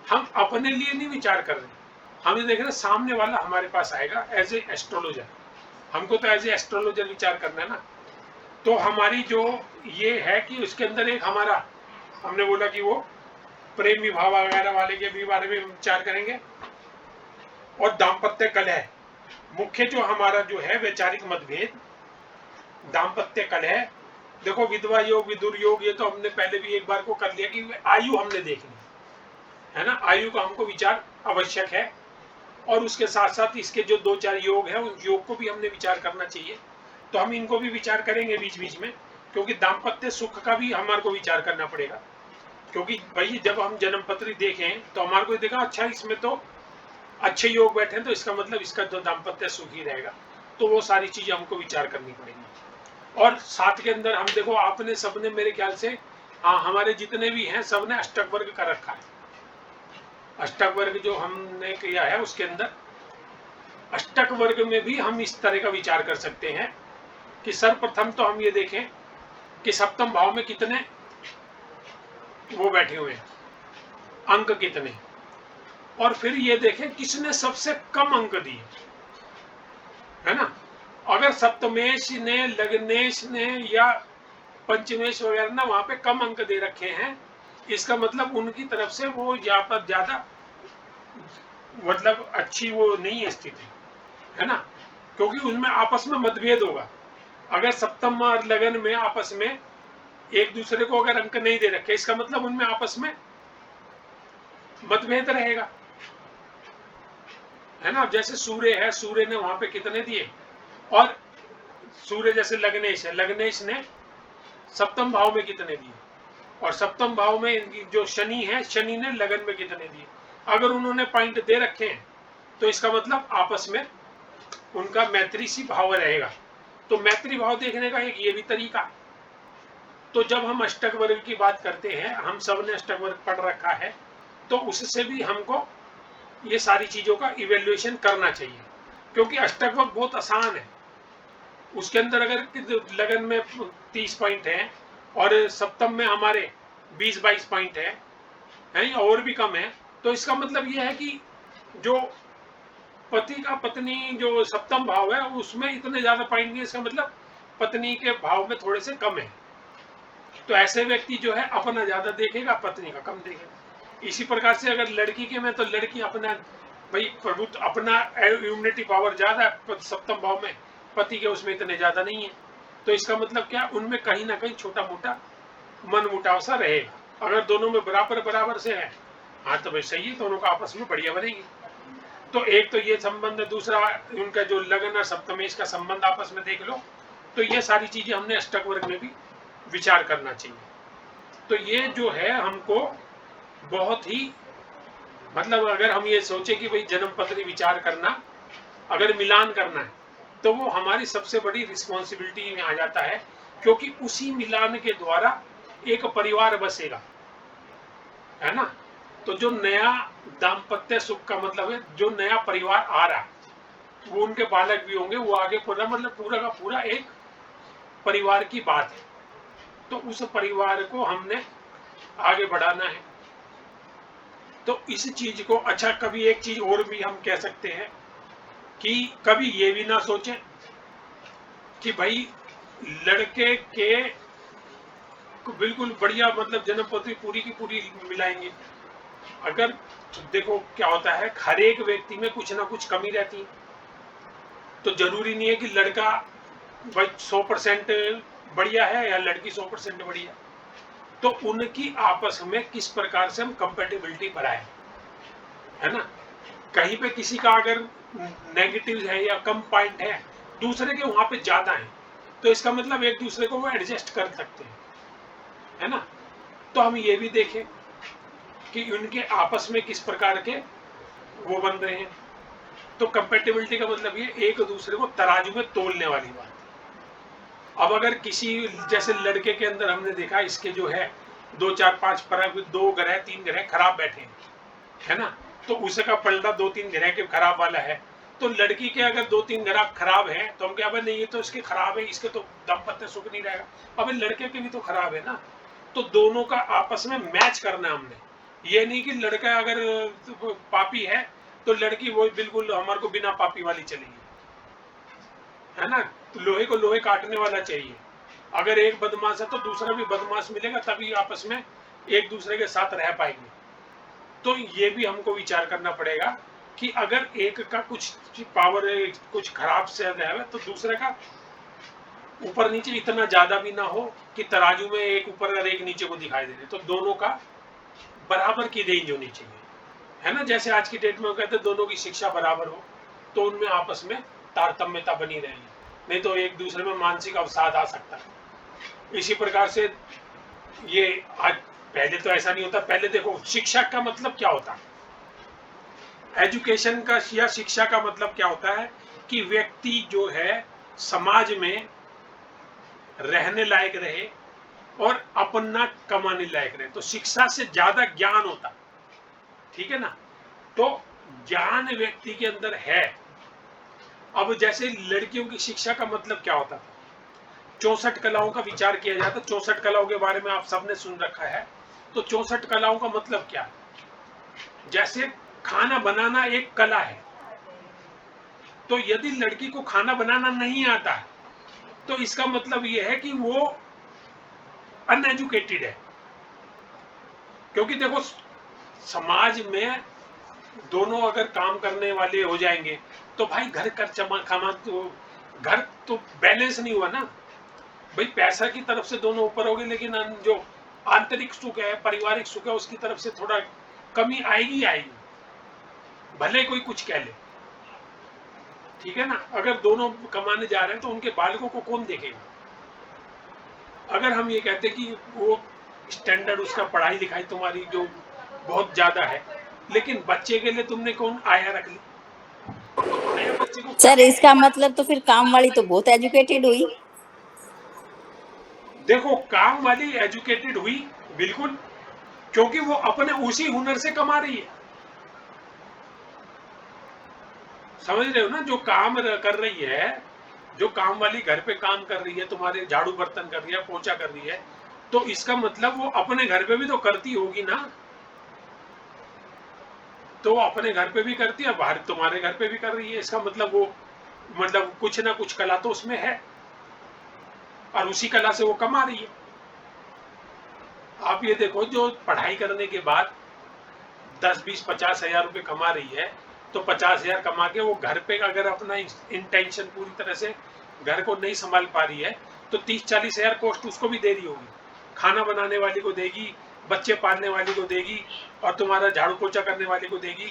S1: हम अपने लिए नहीं विचार कर रहे, हम ये देख रहे हैं सामने वाला हमारे पास आएगा एज ए एस्ट्रोलॉजर, हमको तो एज ए एस्ट्रोलॉजर विचार करना है ना। तो हमारी जो ये है कि उसके अंदर एक हमारा, हमने बोला कि वो प्रेम विवाह वगैरह वाले के भी बारे में विचार करेंगे, और दाम्पत्य कलह, मुख्य जो हमारा जो है वैचारिक मतभेद, दाम्पत्य कलह। देखो विधवा योग, विदुर योग, ये तो हमने पहले भी एक बार को कर लिया कि आयु हमने देखनी है ना, आयु का हमको विचार आवश्यक है, और उसके साथ साथ इसके जो 2-4 योग है, उस योग को भी हमने विचार करना चाहिए, तो हम इनको भी विचार करेंगे बीच बीच में, क्योंकि दाम्पत्य सुख का भी हमारे को विचार करना पड़ेगा, क्योंकि भाई जब हम जन्म पत्री देखें तो हमारे को देखा अच्छा इसमें तो अच्छे योग बैठे हैं, तो इसका मतलब इसका जो दाम्पत्य सुख ही रहेगा, तो वो सारी चीजें हमको विचार करनी पड़ेगी। और साथ के अंदर हम देखो, आपने सबने मेरे ख्याल से, हाँ हमारे जितने भी हैं सबने अष्टक वर्ग का रखा है, अष्टक वर्ग जो हमने किया है उसके अंदर अष्टक वर्ग में भी हम इस तरह का विचार कर सकते हैं कि सर्वप्रथम तो हम ये देखें कि सप्तम भाव में कितने वो बैठे हुए हैं, अंक कितने, और फिर ये देखें किसने सबसे कम अंक दिए, है ना। अगर सप्तमेश ने, लग्नेश ने या पंचमेश वगैरह ना वहां पे कम अंक दे रखे हैं, इसका मतलब उनकी तरफ से वो यहाँ पर ज्यादा मतलब अच्छी वो नहीं है स्थिति, है ना, क्योंकि उनमें आपस में मतभेद होगा। अगर सप्तम और लगन में आपस में एक दूसरे को अगर अंक नहीं दे रखे, इसका मतलब उनमें आपस में मतभेद रहेगा, है ना। जैसे सूर्य है, सूर्य ने वहां पे कितने दिए, और सूर्य जैसे लग्नेश है, लग्नेश ने सप्तम भाव में कितने दिए, और सप्तम भाव में जो शनि है, शनि ने लगन में कितने दिए। अगर उन्होंने पॉइंट दे रखे हैं तो इसका मतलब आपस में उनका मैत्री सी भाव रहेगा। तो मैत्री भाव देखने का एक ये भी तरीका है। तो जब हम अष्टक वर्ग की बात करते हैं, हम सब ने अष्टक वर्ग पढ़ रखा है, तो उससे भी हमको ये सारी चीजों का इवेल्युएशन करना चाहिए, क्योंकि अष्टक वर्ग बहुत आसान है। उसके अंदर अगर लगन में 30 पॉइंट है और सप्तम में हमारे 20-22 पॉइंट है या और भी कम है, तो इसका मतलब यह है कि जो पति का पत्नी जो सप्तम भाव है उसमें इतने ज्यादा पॉइंट नहीं, इसका मतलब पत्नी के भाव में थोड़े से कम है। तो ऐसे व्यक्ति जो है अपना ज्यादा देखेगा, पत्नी का कम देखेगा। इसी प्रकार से अगर लड़की के में, तो लड़की अपना भाई प्रभुत्व, अपना इम्यूनिटी पावर ज्यादा है सप्तम भाव में, पति के उसमें इतने ज्यादा नहीं है। तो इसका मतलब क्या, उनमें कहीं ना कहीं छोटा मोटा मन मुटाव सा रहेगा। अगर दोनों में बराबर बराबर से है, हाँ तो भाई सही है, दोनों का आपस में बढ़िया बनेगी। तो एक तो ये संबंध है, दूसरा उनका जो लगन और सप्तमेश का संबंध आपस में देख लो। तो ये सारी चीजें हमने अष्टक वर्ग में भी विचार करना चाहिए। तो ये जो है हमको बहुत ही मतलब, अगर हम ये सोचे कि भाई जन्म पत्री विचार करना, अगर मिलान करना है, तो वो हमारी सबसे बड़ी रिस्पॉन्सिबिलिटी में आ जाता है, क्योंकि उसी मिलान के द्वारा एक परिवार बसेगा, है ना। तो जो नया दाम्पत्य सुख का मतलब है, जो नया परिवार आ रहा है, वो उनके बालक भी होंगे, वो आगे पूरा मतलब पूरा का पूरा एक परिवार की बात है। तो उस परिवार को हमने आगे बढ़ाना है। तो इस चीज को, अच्छा कभी एक चीज और भी हम कह सकते हैं कि कभी ये भी ना सोचें कि भाई लड़के के बिल्कुल बढ़िया मतलब जन्म पत्री पूरी की पूरी मिलाएंगे। अगर देखो क्या होता है, हर एक व्यक्ति में कुछ ना कुछ कमी रहती है। तो जरूरी नहीं है कि लड़का भाई 100% बढ़िया है या लड़की 100% बढ़िया। तो उनकी आपस में किस प्रकार से हम कंपेटिबिलिटी बढ़ाएं, है ना। कहीं पे किसी का अगर नेगेटिव है या कम पॉइंट है, दूसरे के वहां पे ज्यादा है, तो इसका मतलब एक दूसरे को वो एडजस्ट कर सकते हैं, है ना। तो हम ये भी देखें कि उनके आपस में किस प्रकार के वो बन रहे हैं। तो कंपेटिबिलिटी का मतलब ये एक दूसरे को तराजू में तोलने वाली बात। अब अगर किसी जैसे लड़के के अंदर हमने देखा, इसके जो है 2 4 5 2 ग्रह 3 ग्रह खराब बैठे हैं, है ना। तो उसका पलड़ा 2-3 ग्रह के खराब वाला है। तो लड़की के अगर 2-3 ग्रह खराब है, तो हम क्या भाई नहीं, ये तो इसके खराब है, इसके तो दाम्पत्य सुख नहीं रहेगा। अब लड़के के भी तो खराब है ना। तो दोनों का आपस में मैच करना हमने। ये नहीं कि लड़का अगर पापी है तो लड़की वो बिल्कुल हमारे को बिना पापी वाली चलेगी, है ना। तो लोहे को लोहे काटने वाला चाहिए। अगर एक बदमाश है तो दूसरा भी बदमाश मिलेगा, तभी आपस में एक दूसरे के साथ रह पाएंगे। तो ये भी हमको विचार करना पड़ेगा कि अगर एक का कुछ पावर कुछ खराब से है, तो दूसरे का ऊपर नीचे इतना ज्यादा भी ना हो कि तराजू में एक ऊपर और एक नीचे को दिखाई दे रहे। तो दोनों का बराबर की रेंज होनी चाहिए, है ना। जैसे आज की डेट में कहते हैं दोनों की शिक्षा बराबर हो, तो उनमें आपस में तारतम्यता बनी रहेगी, नहीं तो एक दूसरे में मानसिक अवसाद आ सकता है। इसी प्रकार से ये आज, पहले तो ऐसा नहीं होता। पहले देखो शिक्षा का मतलब क्या होता है, एजुकेशन का या शिक्षा का मतलब क्या होता है कि व्यक्ति जो है समाज में रहने लायक रहे और अपना कमाने लायक रहे। तो शिक्षा से ज्यादा ज्ञान होता, ठीक है ना। तो ज्ञान व्यक्ति के अंदर है। अब जैसे लड़कियों की शिक्षा का मतलब क्या होता था, 64 कलाओं का विचार किया जाता। 64 कलाओं के बारे में आप सबने सुन रखा है। तो 64 कलाओं का मतलब क्या है, जैसे खाना बनाना एक कला है। तो यदि लड़की को खाना बनाना नहीं आता है, तो इसका मतलब यह है कि वो अनएजुकेटेड है। क्योंकि देखो समाज में दोनों अगर काम करने वाले हो जाएंगे तो भाई घर कर चमा खामा तो घर तो बैलेंस नहीं हुआ ना भाई। पैसा की तरफ से दोनों ऊपर हो गए लेकिन जो आंतरिक सुख है, पारिवारिक सुख है, उसकी तरफ से थोड़ा कमी आएगी आएगी, भले कोई कुछ कह ले, ठीक है ना। अगर दोनों कमाने जा रहे हैं तो उनके बालकों को कौन देखेगा। अगर हम ये कहते कि वो स्टैंडर्ड उसका पढ़ाई लिखाई तुम्हारी जो बहुत ज्यादा है, लेकिन बच्चे के लिए तुमने कौन आया रख ली, आया बच्चे को
S2: सर इसका मतलब तो फिर काम वाली तो बहुत एजुकेटेड हुई।
S1: देखो काम वाली एजुकेटेड हुई बिल्कुल, क्योंकि वो अपने उसी हुनर से कमा रही है। समझ रहे हो ना, जो काम कर रही है, जो काम वाली घर पे काम कर रही है, तुम्हारे झाड़ू बर्तन कर रही है, पोछा कर रही है, तो इसका मतलब वो अपने घर पे भी तो करती होगी ना। तो वो अपने घर पे भी करती है, बाहर तुम्हारे घर पे भी कर रही है, इसका मतलब वो मतलब कुछ ना कुछ कला तो उसमें है और उसी कला से वो कमा रही है। आप ये देखो, जो पढ़ाई करने के बाद 10-20-50 हजार रुपए कमा रही है, तो 50,000 कमा के वो घर पे अगर अपना इंटेंशन पूरी तरह से घर को नहीं संभाल पा रही है तो 30-40 हजार कॉस्ट उसको भी दे रही होगी। खाना बनाने वाली को देगी, बच्चे पालने वाली को देगी और तुम्हारा झाड़ू पोछा करने वाली को देगी,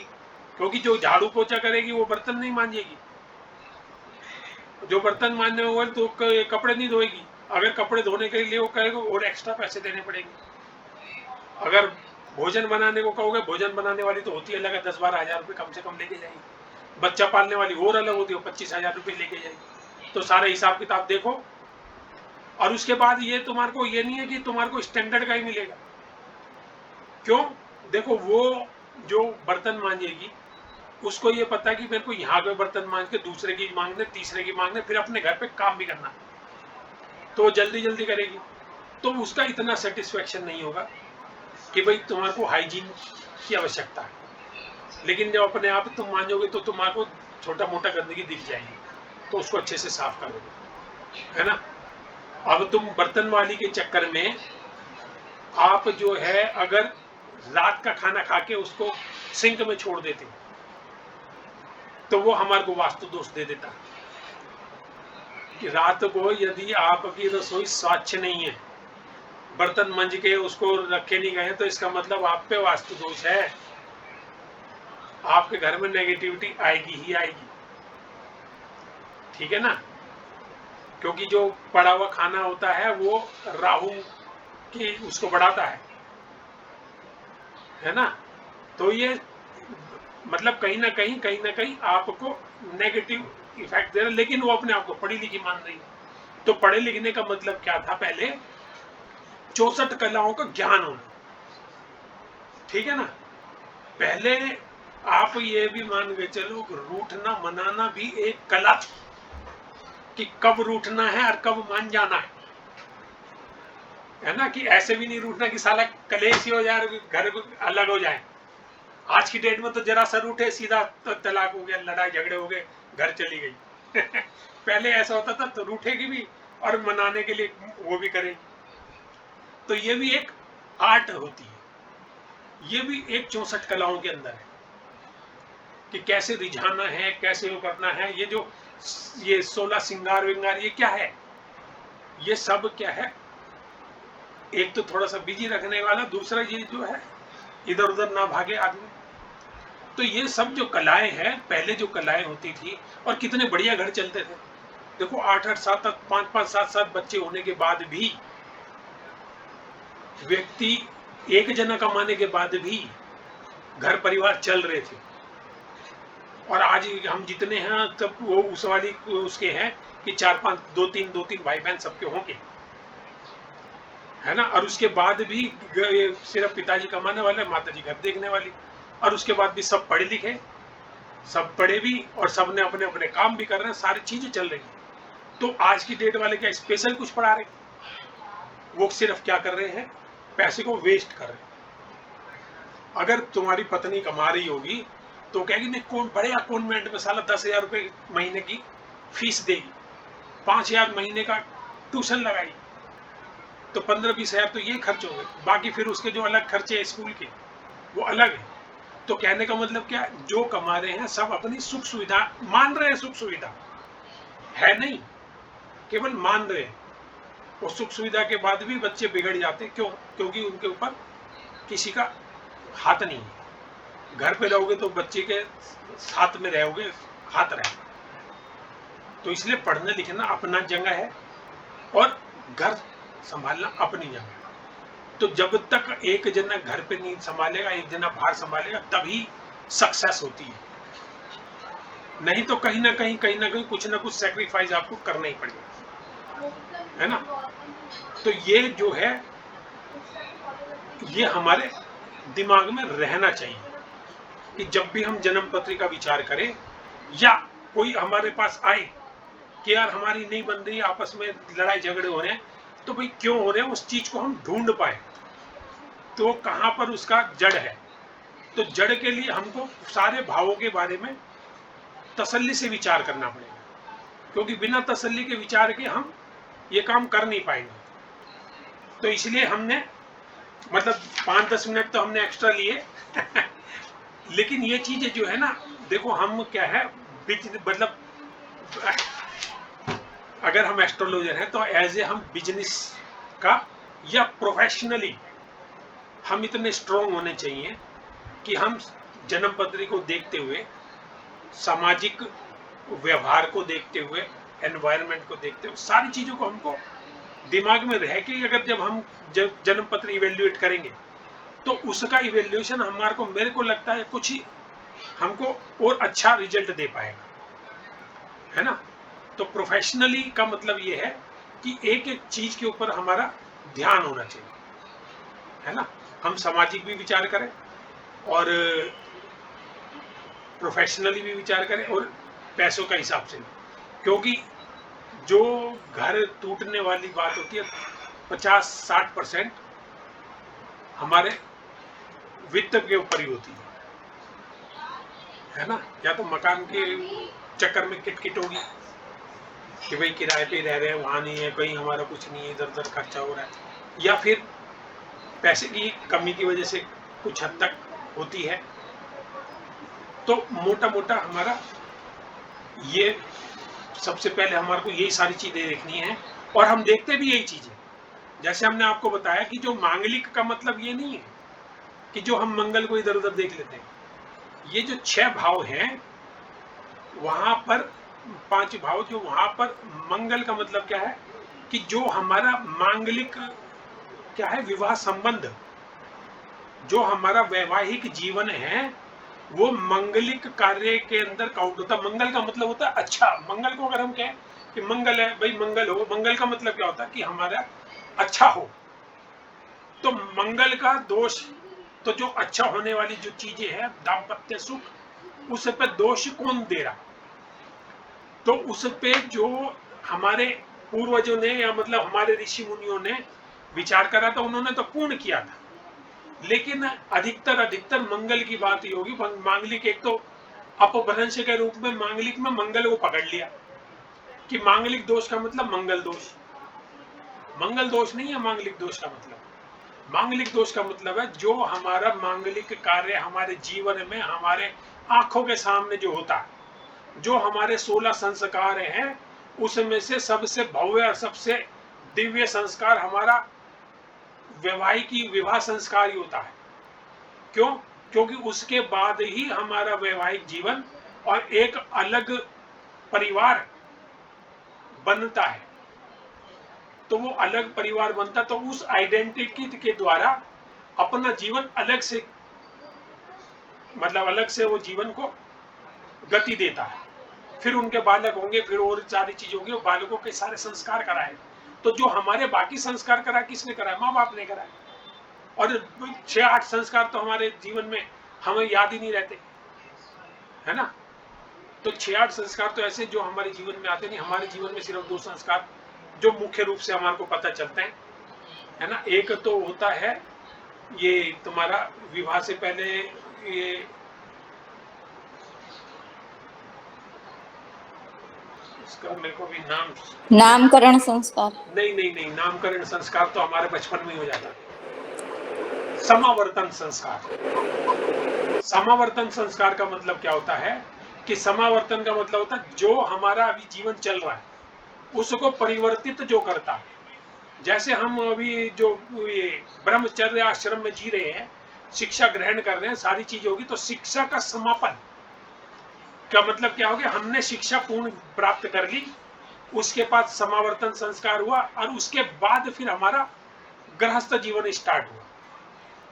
S1: क्योंकि जो झाड़ू पोछा करेगी वो बर्तन नहीं मांजेगी, जो बर्तन मांजने होगा तो कपड़े नहीं धोएगी। अगर कपड़े धोने के लिए वो कहेगा और एक्स्ट्रा पैसे देने पड़ेंगे। अगर भोजन बनाने को कहोगे, भोजन बनाने वाली तो होती है अलग, 10-12 हजार रुपये कम से कम लेके जाएगी। बच्चा पालने वाली और अलग होती है, 25 हजार रुपये लेके जाएगी। तो सारा हिसाब किताब देखो, और उसके बाद ये तुम्हारे को ये नहीं है कि तुम्हारे को स्टैंडर्ड का ही मिलेगा। क्यों? देखो वो जो बर्तन मांजेगी उसको ये पता है कि मेरे को यहाँ पे बर्तन मांज के दूसरे की मांगने, तीसरे की मांगने, फिर अपने घर पे काम भी करना, तो जल्दी जल्दी करेगी। तो उसका इतना सेटिस्फेक्शन नहीं होगा कि भाई तुम्हारे को हाइजीन की आवश्यकता है। लेकिन जब अपने आप तुम मांजोगे तो तुम्हारे को छोटा मोटा गंदगी दिख जाएगी, तो उसको अच्छे से साफ करोगे, है ना। अब तुम बर्तन वाली के चक्कर में आप जो है अगर रात का खाना खा के उसको सिंक में छोड़ देते तो वो हमारे को वास्तु दोष दे देता कि रात को यदि आपकी रसोई स्वच्छ नहीं है, बर्तन मंज के उसको रखे नहीं गए, तो इसका मतलब आप पे वास्तु दोष है, आपके घर में नेगेटिविटी आएगी ही आएगी, ठीक है ना। क्योंकि जो पड़ा हुआ खाना होता है वो राहु की उसको बढ़ाता है ना। तो ये मतलब कहीं ना कहीं आपको नेगेटिव इफेक्ट दे रहा है, लेकिन वो अपने आप को पढ़ी लिखी मान रही है। तो पढ़े लिखने का मतलब क्या था, पहले 64 कलाओं का ज्ञान होना, ठीक है ना। पहले आप ये भी मान के चलो, रूठना मनाना भी एक कला थी कि कब रूठना है और कब मान जाना है ना। कि ऐसे भी नहीं रूठना कि साला कलेश ही हो जाए, घर अलग हो जाए। आज की डेट में तो जरा सा रूठे सीधा तो तलाक हो गया, लड़ाई झगड़े हो गए, घर चली गई। पहले ऐसा होता था तो रूठेगी भी और मनाने के लिए वो भी करेगी। तो ये भी एक आर्ट होती है, ये भी एक 64 कलाओं के अंदर है कि कैसे रिझाना है, कैसे वो करना है। ये 16 सिंगार विंगार ये क्या है, ये सब क्या है, एक तो थोड़ा सा बिजी रखने वाला, दूसरा ये जो है इधर उधर ना भागे आदमी। तो ये सब जो कलाएं हैं, पहले जो कलाएं होती थी, और कितने बढ़िया घर चलते थे। देखो 8-8 7 5-5 7-7 बच्चे होने के बाद भी व्यक्ति एक जना कमाने के बाद भी घर परिवार चल रहे थे। और आज हम जितने हैं तब वो उस वाली उसके हैं कि 4-5 2-3 भाई बहन सबके होंगे, है ना। और उसके बाद भी सिर्फ पिताजी कमाने वाले, माताजी घर देखने वाली, और उसके बाद भी सब पढ़े लिखे, सब पढ़े भी, और सब ने अपने अपने काम भी कर रहे हैं, सारी चीजें चल रही हैं। तो आज की डेट वाले क्या स्पेशल कुछ पढ़ा रहे, वो सिर्फ क्या कर रहे हैं, पैसे को वेस्ट कर रहे हैं। अगर तुम्हारी पत्नी कमा रही होगी तो कहेगी नहीं, कौन बड़े कॉन्वेंट में साला 10,000 रुपये महीने की फीस देगी, 5,000 महीने का ट्यूशन लगाई, तो 15-20 हजार तो ये खर्च हो गए, बाकी फिर उसके जो अलग खर्चे हैं स्कूल के वो अलग है। तो कहने का मतलब क्या, जो कमा रहे हैं सब अपनी सुख सुविधा मान रहे हैं, सुख सुविधा है नहीं, केवल मान रहे हैं। और सुख सुविधा के बाद भी बच्चे बिगड़ जाते हैं, क्यों? क्योंकि उनके ऊपर किसी का हाथ नहीं है। घर पे रहोगे तो बच्चे के साथ में रहोगे, हाथ रहे। तो इसलिए पढ़ना लिखना अपना जगह है और घर संभालना अपनी जगह है। तो जब तक एक जना घर पे नहीं संभालेगा, एक जना बाहर संभालेगा, तभी सक्सेस होती है। नहीं तो कहीं ना कहीं कुछ ना कुछ सैक्रिफाइस आपको करना ही पड़ेगा, है ना। तो ये जो है, ये हमारे दिमाग में रहना चाहिए कि जब भी हम जन्म पत्री का विचार करें या कोई हमारे पास आए कि यार हमारी नहीं बन रही, आपस में लड़ाई झगड़े हो रहे हैं, तो भाई क्यों हो रहे हैं उस चीज को हम ढूंढ पाए, तो कहां पर उसका जड़ है। तो जड़ के लिए हमको सारे भावों के बारे में तसल्ली से विचार करना पड़ेगा, क्योंकि बिना तसल्ली के विचार के हम ये काम कर नहीं पाएंगे। तो इसलिए हमने मतलब 5-10 मिनट तो हमने एक्स्ट्रा लिए लेकिन ये चीजें जो है ना, देखो हम क्या है, मतलब अगर हम एस्ट्रोलॉजर हैं तो एज ए हम बिजनेस का या प्रोफेशनली हम इतने स्ट्रोंग होने चाहिए कि हम जन्म पत्री को देखते हुए, सामाजिक व्यवहार को देखते हुए, एनवायरनमेंट को देखते हुए, सारी चीजों को हमको दिमाग में रह के अगर जब हम जन्म पत्र इवेल्युएट करेंगे तो उसका इवेल्युएशन हमारे को, मेरे को लगता है कुछ ही हमको और अच्छा रिजल्ट दे पाएगा, है ना। तो प्रोफेशनली का मतलब ये है कि एक एक चीज के ऊपर हमारा ध्यान होना चाहिए, है ना। हम सामाजिक भी विचार करें और प्रोफेशनली भी विचार करें और पैसों का हिसाब से, क्योंकि जो घर टूटने वाली बात होती है 50-60% हमारे वित्त के ऊपर ही होती है ना। या तो मकान के चक्कर में किटकिट होगी कि भाई किराए पे रह रहे हैं, वहां नहीं है, कहीं हमारा कुछ नहीं है, इधर उधर खर्चा हो रहा है, या फिर पैसे की कमी की वजह से कुछ हद तक होती है। तो मोटा मोटा हमारा ये सबसे पहले हमारे को यही सारी चीजें देखनी है, और हम देखते भी यही चीजें। जैसे हमने आपको बताया कि जो मांगलिक का मतलब ये नहीं है कि जो हम मंगल को इधर उधर देख लेते हैं। ये जो 6 भाव हैं वहां पर, 5 भाव जो वहां पर मंगल का मतलब क्या है कि जो हमारा मांगलिक क्या है, विवाह संबंध, जो हमारा वैवाहिक जीवन है वो मंगलिक कार्य के अंदर काउंट होता है। मंगल का मतलब होता है अच्छा। मंगल को अगर हम कहें कि मंगल है भाई, मंगल हो, मंगल का मतलब क्या होता है कि हमारा अच्छा हो। तो मंगल का दोष, तो जो अच्छा होने वाली जो चीजें हैं, दाम्पत्य सुख, उस पे दोष कौन दे रहा? तो उस पे जो हमारे पूर्वजों ने या मतलब हमारे ऋषि मुनियों ने विचार करा था, उन्होंने तो पूर्ण किया था, लेकिन अधिकतर मंगल की बात ही होगी। मांगलिक एक तो अपभ्रंश के रूप में मांगलिक में मंगल को पकड़ लिया कि मांगलिक दोष का मतलब मंगल दोष। मंगल दोष नहीं है मांगलिक दोष का मतलब। मांगलिक दोष का मतलब है जो हमारा मांगलिक कार्य हमारे जीवन में, हमारे आंखों के सामने जो होता है, जो हमारे 16 संस्कार हैं, उसमें से सबसे भव्य और सबसे दिव्य संस्कार हमारा वैवाहिक विवाह संस्कार ही होता है। क्यों? क्योंकि उसके बाद ही हमारा वैवाहिक जीवन और एक अलग परिवार बनता है। तो वो अलग परिवार बनता, तो उस आइडेंटिटी के द्वारा अपना जीवन अलग से, मतलब अलग से वो जीवन को गति देता है। फिर उनके बालक होंगे, फिर और सारी चीज होगी, बालकों के सारे संस्कार कराए। तो जो हमारे बाकी संस्कार करा, किसने कराया? माँ बाप ने कराया। और 6-8 संस्कार तो हमारे जीवन में हमें याद ही नहीं रहते, है ना। तो 6-8 संस्कार तो ऐसे जो हमारे जीवन में आते नहीं। हमारे जीवन में सिर्फ 2 संस्कार जो मुख्य रूप से हमारे को पता चलते हैं, है ना। एक तो होता है ये तुम्हारा विवाह से पहले ये इसका मेरे को भी नाम,
S2: नामकरण संस्कार।
S1: नहीं नहीं नहीं, नामकरण संस्कार तो हमारे बचपन में ही हो जाता। समावर्तन संस्कार। समावर्तन संस्कार का मतलब क्या होता है कि समावर्तन का मतलब होता है जो हमारा अभी जीवन चल रहा है उसको परिवर्तित जो करता है। जैसे हम अभी जो ये ब्रह्मचर्य आश्रम में जी रहे हैं, शिक्षा ग्रहण कर रहे हैं, सारी चीज होगी, तो शिक्षा का समापन का मतलब क्या हो गया, हमने शिक्षा पूर्ण प्राप्त कर ली, उसके बाद समावर्तन संस्कार हुआ और उसके बाद फिर हमारा गृहस्थ जीवन स्टार्ट हुआ।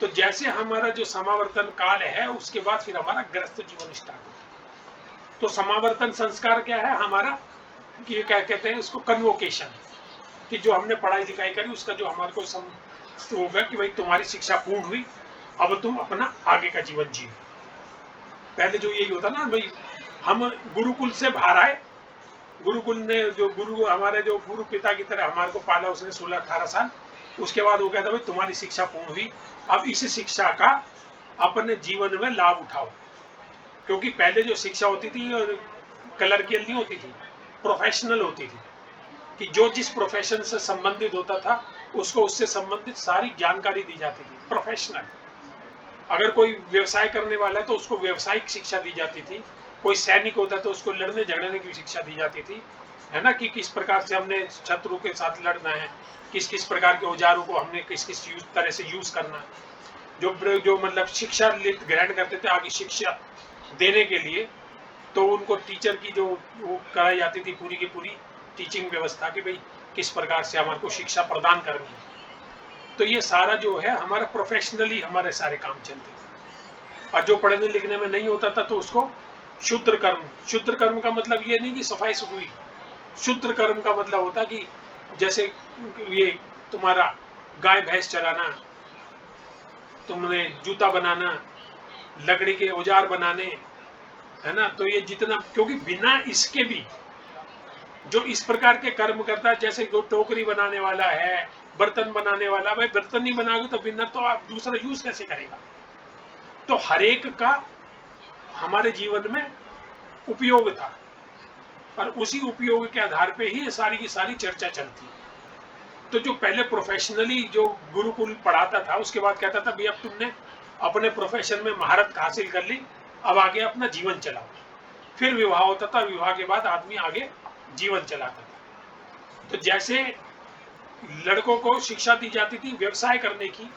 S1: तो जैसे हमारा जो समावर्तन काल है उसके बाद फिर हमारा गृहस्थ जीवन स्टार्ट हुआ। तो समावर्तन संस्कार क्या है हमारा, ये क्या कहते हैं उसको, कन्वोकेशन, कि जो हमने पढ़ाई लिखाई करी उसका जो हमारे को होगा कि भाई तुम्हारी शिक्षा पूर्ण हुई, अब तुम अपना आगे का जीवन जियो। पहले जो यही होता ना भाई, हम गुरुकुल से बाहर आए, गुरुकुल ने जो गुरु हमारे जो गुरु पिता की तरह हमारे को पाला, उसने 16-18 साल, उसके बाद वो कहता भाई तुम्हारी शिक्षा पूर्ण हुई, अब इस शिक्षा का अपने जीवन में लाभ उठाओ। क्योंकि पहले जो शिक्षा होती थी कलर की नहीं होती थी, प्रोफेशनल होती थी, कि जो जिस प्रोफेशन से संबंधित होता था उसको उससे संबंधित सारी जानकारी दी जाती थी, प्रोफेशनल। अगर कोई व्यवसाय करने वाला है तो उसको व्यवसायिक शिक्षा दी जाती थी, कोई सैनिक होता है तो उसको लड़ने झगड़ने की शिक्षा दी जाती थी, है ना, कि किस प्रकार से हमने शत्रु के साथ लड़ना है, किस किस प्रकार के औजारों को हमने किस किस तरह से यूज करना। जो मतलब शिक्षा ग्रहण करते थे आगे शिक्षा देने के लिए, तो उनको टीचर की जो वो कराई जाती थी पूरी की पूरी टीचिंग व्यवस्था, की भाई किस प्रकार से हमारे को शिक्षा प्रदान करनी है। तो ये सारा जो है हमारा प्रोफेशनली हमारे सारे काम चलते थे। और जो पढ़ने लिखने में नहीं होता था तो उसको शुद्र कर्म, शुद्र कर्म का मतलब ये नहीं कि सफाई सुफाई, शुद्र कर्म का मतलब होता कि जैसे ये तुम्हारा गाय भैंस चराना, तुमने जूता बनाना, लकड़ी के औजार बनाने, है ना, तो ये जितना, क्योंकि बिना इसके भी जो इस प्रकार के कर्म करता है, जैसे जो टोकरी बनाने वाला है, बर्तन बनाने वाला, भाई बर्तन नहीं बनाओगे तो बिना तो आप दूसरा यूज कैसे करेगा। तो हर एक का हमारे जीवन में उपयोग था और उसी उपयोग के आधार पे ही ये सारी की सारी चर्चा चलती है। तो जो पहले प्रोफेशनली जो गुरुकुल पढ़ाता था उसके बाद कहता था भाई अब तुमने अपने प्रोफेशन में महारत हासिल कर ली, अब आगे अपना जीवन चलाओ। फिर विवाह होता था, विवाह के बाद आदमी आगे जीवन चलाता था। तो जैसे लड़कों को शिक्षा दी जाती थी व्यवसाय करने की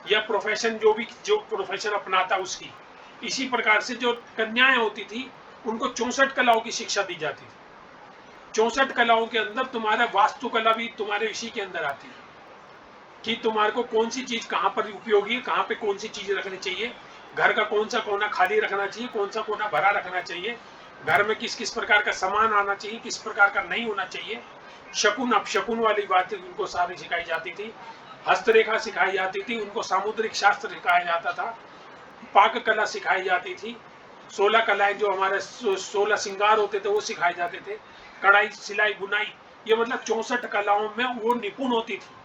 S1: या प्रोफेशन जो प्रोफेशन अपनाता उसकी, इसी प्रकार से जो कन्याएं होती थी उनको 64 कलाओं की शिक्षा दी जाती थी। 64 कलाओं के अंदर तुम्हारा वास्तुकला भी तुम्हारे इसी के अंदर आती है कि तुम्हारे को कौन सी चीज कहाँ पर उपयोगी है, कहाँ पे कौन सी चीज रखनी चाहिए, घर का कौन सा कोना खाली रखना चाहिए, कौन सा कोना भरा रखना चाहिए, घर में किस किस प्रकार का सामान आना चाहिए, किस प्रकार का नहीं होना चाहिए, शकुन अपशकुन वाली बातें उनको सारी सिखाई जाती थी, हस्तरेखा सिखाई जाती थी, उनको सामुद्रिक शास्त्र सिखाया जाता था, पाक कला सिखाई जाती थी, 16 कलाएं जो हमारे 16 श्रृंगार होते थे वो सिखाए जाते थे, कढ़ाई सिलाई बुनाई, ये मतलब 64 कलाओं में वो निपुण होती थी।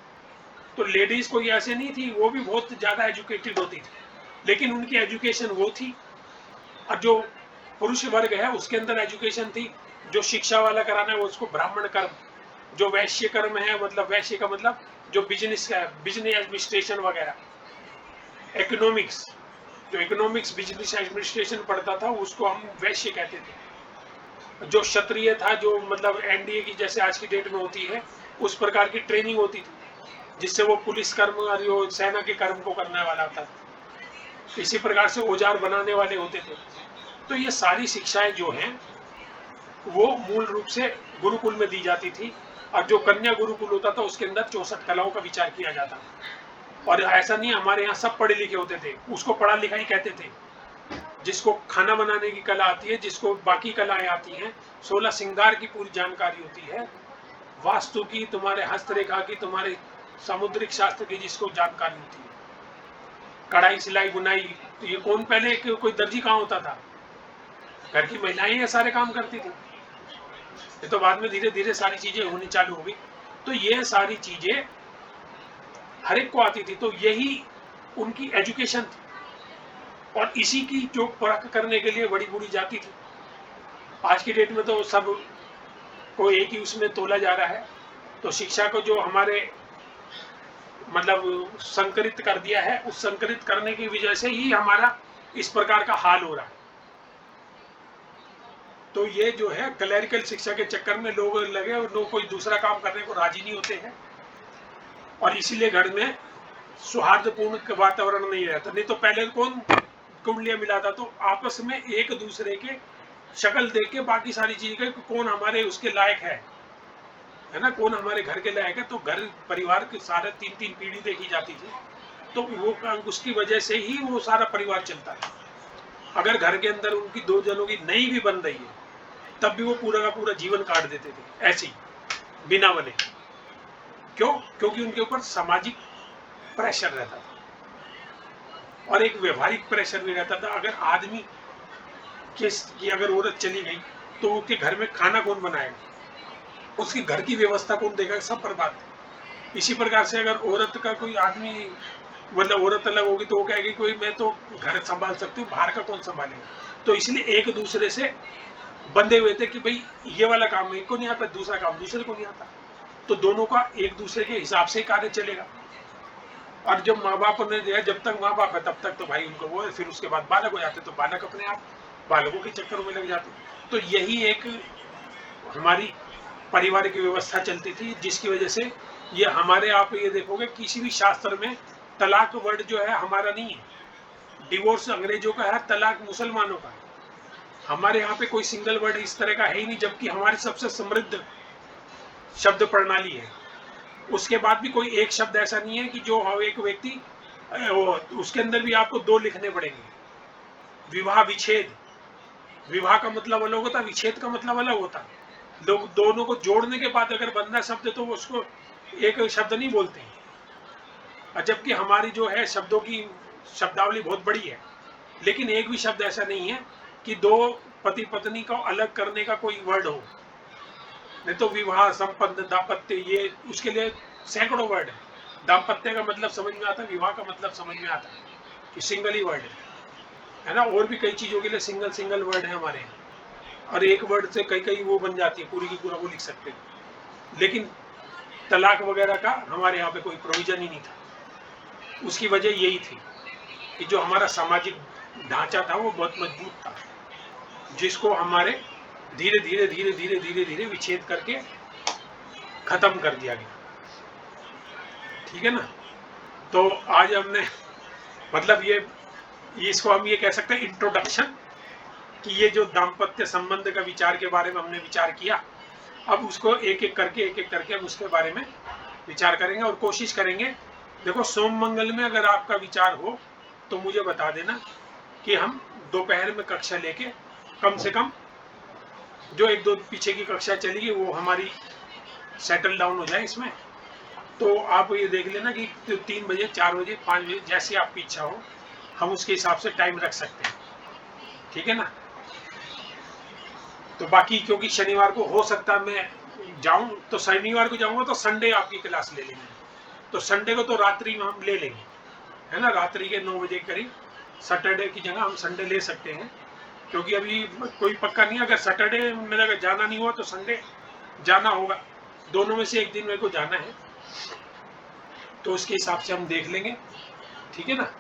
S1: तो लेडीज कोई ऐसे नहीं थी, वो भी बहुत ज्यादा एजुकेटेड होती थी, लेकिन उनकी एजुकेशन वो थी। और जो पुरुष वर्ग है उसके अंदर एजुकेशन थी, जो शिक्षा वाला कराना है वो उसको ब्राह्मण कर्म, जो वैश्य कर्म है, मतलब वैश्य का मतलब जो बिजनेस है, बिजनेस एडमिनिस्ट्रेशन वगैरह, इकोनॉमिक्स, जो इकोनॉमिक्स बिजनेस एडमिनिस्ट्रेशन पढ़ता था उसको हम वैश्य कहते थे। जो क्षत्रिय था, जो मतलब एनडीए की जैसे आज की डेट में होती है उस प्रकार की ट्रेनिंग होती थी, जिससे वो पुलिस कर्म और सेना के कर्म को करने वाला था। इसी प्रकार से औजार बनाने वाले होते थे। तो ये सारी शिक्षाएं जो हैं वो मूल रूप से गुरुकुल में दी जाती थी, और जो कन्या गुरुकुल होता था उसके अंदर 64 कलाओं का विचार किया जाता था। और ऐसा नहीं, हमारे यहाँ सब पढ़े लिखे होते थे, उसको पढ़ा लिखा ही कहते थे। जिसको खाना बनाने की कला आती है, जिसको बाकी कलाएं आती हैं, 16 श्रृंगार की पूरी जानकारी होती है, वास्तु की, तुम्हारे हस्तरेखा की, तुम्हारे सामुद्रिक शास्त्र की जिसको जानकारी होती है, कढ़ाई सिलाई बुनाई, तो ये कौन पहले कोई दर्जी कहाँ होता था, घर की महिलाएं ये सारे काम करती थी। ये तो बाद में धीरे धीरे सारी चीजें होनी चालू हो गई। तो ये सारी चीजें हर एक को आती थी, तो यही उनकी एजुकेशन थी, और इसी की जो परख करने के लिए बड़ी बूढ़ी जाती थी। आज की डेट में तो सब को एक ही उसमें तोला जा रहा है। तो शिक्षा को जो हमारे मतलब संकरित कर दिया है, उस संकरित करने की वजह से ही हमारा इस प्रकार का हाल हो रहा है। तो ये जो है क्लैरिकल शिक्षा के चक्कर में लोग लगे और लोग कोई दूसरा काम करने को राजी नहीं होते हैं, और इसीलिए घर में सौहार्दपूर्ण वातावरण नहीं रहता। नहीं तो पहले कौन कुंडलियां मिलाता, तो आपस में एक दूसरे के शक्ल देख के बाकी सारी चीजें कौन हमारे उसके लायक है ना, कौन हमारे घर के लायक है। तो घर परिवार के सारे 3-3 पीढ़ी देखी जाती थी, तो वो उसकी वजह से ही वो सारा परिवार चलता है। अगर घर के अंदर उनकी 2 जनों की नहीं भी बन रही है, तब भी वो पूरा का पूरा जीवन काट देते थे ऐसे ही बिना बने। क्यों? क्योंकि उनके ऊपर सामाजिक प्रेशर रहता था और एक व्यवहारिक प्रेशर भी रहता था। अगर आदमी की अगर औरत चली गई तो उसके घर में खाना कौन बनाएगा, उसके घर की व्यवस्था कौन देगा, सब बर्बाद। इसी प्रकार से अगर औरत का कोई आदमी मतलब औरत अलग होगी तो वो कहेगी कोई मैं तो घर संभाल सकती हूँ, बाहर का कौन संभालेगा। तो इसलिए एक दूसरे से बंधे हुए थे कि भाई ये वाला काम एक को नहीं आता, दूसरा काम दूसरे को नहीं आता, तो दोनों का एक दूसरे के हिसाब से कार्य चलेगा। और जब माँ बाप ने दिया, जब तक माँ बाप है तब तक तो भाई उनको वो है, फिर उसके बाद बालक हो जाते तो बालक अपने आप बालकों के चक्करों में लग जाते। तो यही एक हमारी पारिवारिक व्यवस्था चलती थी, जिसकी वजह से ये हमारे आप ये देखोगे किसी भी शास्त्र में तलाक वर्ड जो है हमारा नहीं है। डिवोर्स अंग्रेजों का है, तलाक मुसलमानों का है। हमारे यहाँ पे कोई सिंगल वर्ड इस तरह का है ही नहीं, जबकि हमारी सबसे समृद्ध शब्द प्रणाली है। उसके बाद भी कोई एक शब्द ऐसा नहीं है कि जो एक व्यक्ति उसके अंदर भी आपको 2 लिखने पड़ेंगे। विवाह विच्छेद, विवाह का मतलब अलग होता, विच्छेद का मतलब अलग होता। लोग दोनों को जोड़ने के बाद अगर बनना शब्द तो वो उसको एक शब्द नहीं बोलते। जबकि हमारी जो है शब्दों की शब्दावली बहुत बड़ी है, लेकिन एक भी शब्द ऐसा नहीं है कि 2 पति पत्नी को अलग करने का कोई वर्ड हो। नहीं तो विवाह, संपन्न, दाम्पत्य, ये उसके लिए सैकड़ों वर्ड है। दाम्पत्य का मतलब समझ में आता है, विवाह का मतलब समझ में आता है कि सिंगल ही वर्ड है ना। और भी कई चीजों के लिए सिंगल वर्ड है हमारे यहाँ, और एक वर्ड से कई वो बन जाती है, पूरी की पूरा वो लिख सकते हैं। लेकिन तलाक वगैरह का हमारे यहाँ पे कोई प्रोविजन ही नहीं था। उसकी वजह यही थी कि जो हमारा सामाजिक ढांचा था वो बहुत मजबूत था, जिसको हमारे धीरे विच्छेद करके खत्म कर दिया गया। ठीक है ना। तो आज हमने मतलब ये इसको हम ये कह सकते हैं इंट्रोडक्शन, कि ये जो दाम्पत्य संबंध का विचार के बारे में हमने विचार किया, अब उसको एक एक करके हम उसके बारे में विचार करेंगे और कोशिश करेंगे। देखो, सोम मंगल में अगर आपका विचार हो तो मुझे बता देना कि हम दोपहर में कक्षा लेके कम से कम जो 1-2 पीछे की कक्षा चलेगी वो हमारी सेटल डाउन हो जाए इसमें। तो आप ये देख लेना कि 3 बजे, 4 बजे, 5 बजे, जैसी आपकी इच्छा हो, हम उसके हिसाब से टाइम रख सकते हैं। ठीक है ना। तो बाकी क्योंकि शनिवार को हो सकता है मैं जाऊं, तो शनिवार को जाऊंगा तो संडे आपकी क्लास ले लेंगे। तो संडे को तो रात्रि में हम ले लेंगे, है ना, रात्रि के 9 बजे करीब। सैटरडे की जगह हम संडे ले सकते हैं, क्योंकि अभी कोई पक्का नहीं है। अगर सैटरडे मेरा अगर जाना नहीं हुआ तो संडे जाना होगा, दोनों में से एक दिन मेरे को जाना है, तो उसके हिसाब से हम देख लेंगे। ठीक है ना।